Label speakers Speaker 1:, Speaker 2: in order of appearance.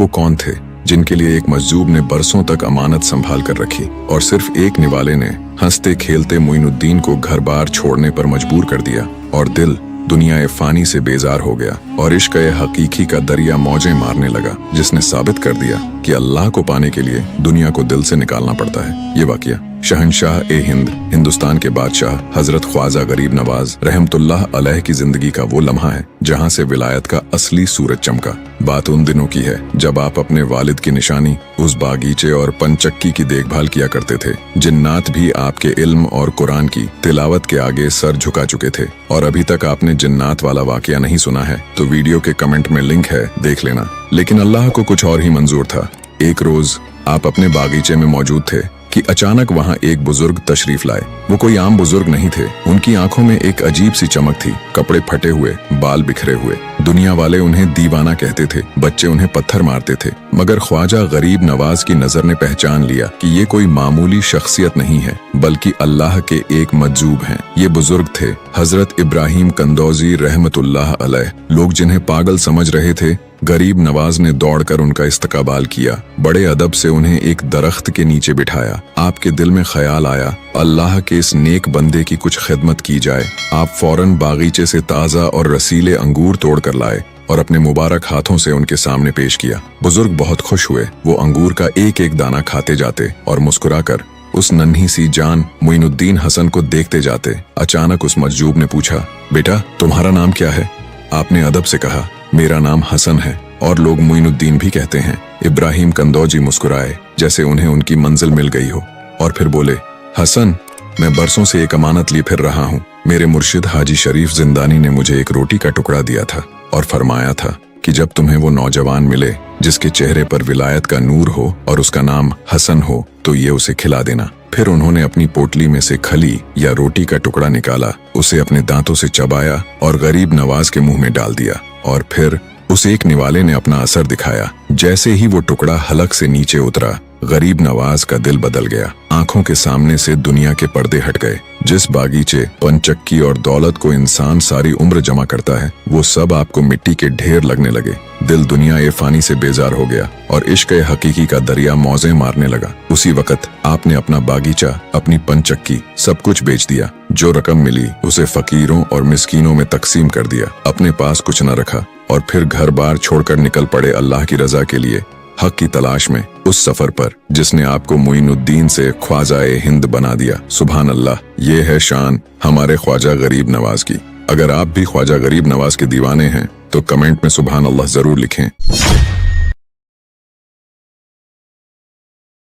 Speaker 1: वो कौन थे जिनके लिए एक मजजूब ने बरसों तक अमानत संभाल कर रखी और सिर्फ एक निवाले ने हंसते खेलते मोइनुद्दीन को घर बार छोड़ने पर मजबूर कर दिया और दिल दुनिया फानी से बेजार हो गया और इश्क हकीकी का दरिया मौजें मारने लगा, जिसने साबित कर दिया कि अल्लाह को पाने के लिए दुनिया को दिल से निकालना पड़ता है। ये वाकया शहंशाह ए हिंद, हिंदुस्तान के बादशाह हजरत ख्वाजा गरीब नवाज रहमतुल्लाह अलैह की जिंदगी का वो लम्हा है जहाँ से विलायत का असली सूरज चमका। बात उन दिनों की है जब आप अपने वालिद की निशानी उस बागीचे और पंचक्की की देखभाल किया करते थे। जिन्नात भी आपके इल्म और कुरान की तिलावत के आगे सर झुका चुके थे। और अभी तक आपने जिन्नात वाला वाकया नहीं सुना है तो वीडियो के कमेंट में लिंक है, देख लेना। लेकिन अल्लाह को कुछ और ही मंजूर था। एक रोज आप अपने बागीचे में मौजूद थे कि अचानक वहाँ एक बुजुर्ग तशरीफ लाए। वो कोई आम बुजुर्ग नहीं थे। उनकी आंखों में एक अजीब सी चमक थी, कपड़े फटे हुए, बाल बिखरे हुए। दुनिया वाले उन्हें दीवाना कहते थे, बच्चे उन्हें पत्थर मारते थे, मगर ख्वाजा गरीब नवाज की नजर ने पहचान लिया कि ये कोई मामूली शख्सियत नहीं है बल्कि अल्लाह के एक मजजूब हैं। ये बुजुर्ग थे हजरत इब्राहिम कंदौजी रहमतुल्लाह अलैह। लोग जिन्हें पागल समझ रहे थे, गरीब नवाज ने दौड़कर उनका इस्तकबाल किया। बड़े अदब से उन्हें एक दरख्त के नीचे बिठाया। आपके दिल में ख्याल आया अल्लाह के इस नेक बंदे की कुछ खिदमत की जाए। आप फौरन बागीचे से ताज़ा और रसीले अंगूर तोड़ कर लाए और अपने मुबारक हाथों से उनके सामने पेश किया। बुजुर्ग बहुत खुश हुए। वो अंगूर का एक एक दाना खाते जाते और मुस्कुराकर उस नन्ही सी जान मोइनुद्दीन हसन को देखते जाते। अचानक उस मजजूब ने पूछा, बेटा तुम्हारा नाम क्या है? आपने अदब से कहा, मेरा नाम हसन है और लोग मोइनुद्दीन भी कहते हैं। इब्राहिम कंदौजी मुस्कुराए जैसे उन्हें उनकी मंजिल मिल गई हो और फिर बोले, हसन मैं बरसों से एक अमानत लिए फिर रहा हूँ। मेरे मुर्शिद हाजी शरीफ जिंदानी ने मुझे एक रोटी का टुकड़ा दिया था और फरमाया था कि जब तुम्हें वो नौजवान मिले जिसके चेहरे पर विलायत का नूर हो और उसका नाम हसन हो तो ये उसे खिला देना। फिर उन्होंने अपनी पोटली में से खली या रोटी का टुकड़ा निकाला, उसे अपने दांतों से चबाया और गरीब नवाज के मुंह में डाल दिया और फिर उस एक निवाले ने अपना असर दिखाया। जैसे ही वो टुकड़ा हलक से नीचे उतरा, गरीब नवाज का दिल बदल गया। आंखों के सामने से दुनिया के पर्दे हट गए। जिस बागीचे, पंचक्की और दौलत को इंसान सारी उम्र जमा करता है, वो सब आपको मिट्टी के ढेर लगने लगे। दिल दुनिया ए फानी से बेजार हो गया और इश्क हकीकी का दरिया मौजें मारने लगा। उसी वक्त आपने अपना बागीचा, अपनी पंचक्की, सब कुछ बेच दिया। जो रकम मिली उसे फकीरों और मिस्कीनों में तकसीम कर दिया। अपने पास कुछ न रखा और फिर घर बार छोड़कर निकल पड़े अल्लाह की रजा के लिए, हक की तलाश में, उस सफर पर जिसने आपको मोइनुद्दीन से ख्वाजा ए हिंद बना दिया। सुभान अल्लाह, ये है शान हमारे ख्वाजा गरीब नवाज की। अगर आप भी ख्वाजा गरीब नवाज के दीवाने हैं तो कमेंट में सुभान अल्लाह जरूर लिखें।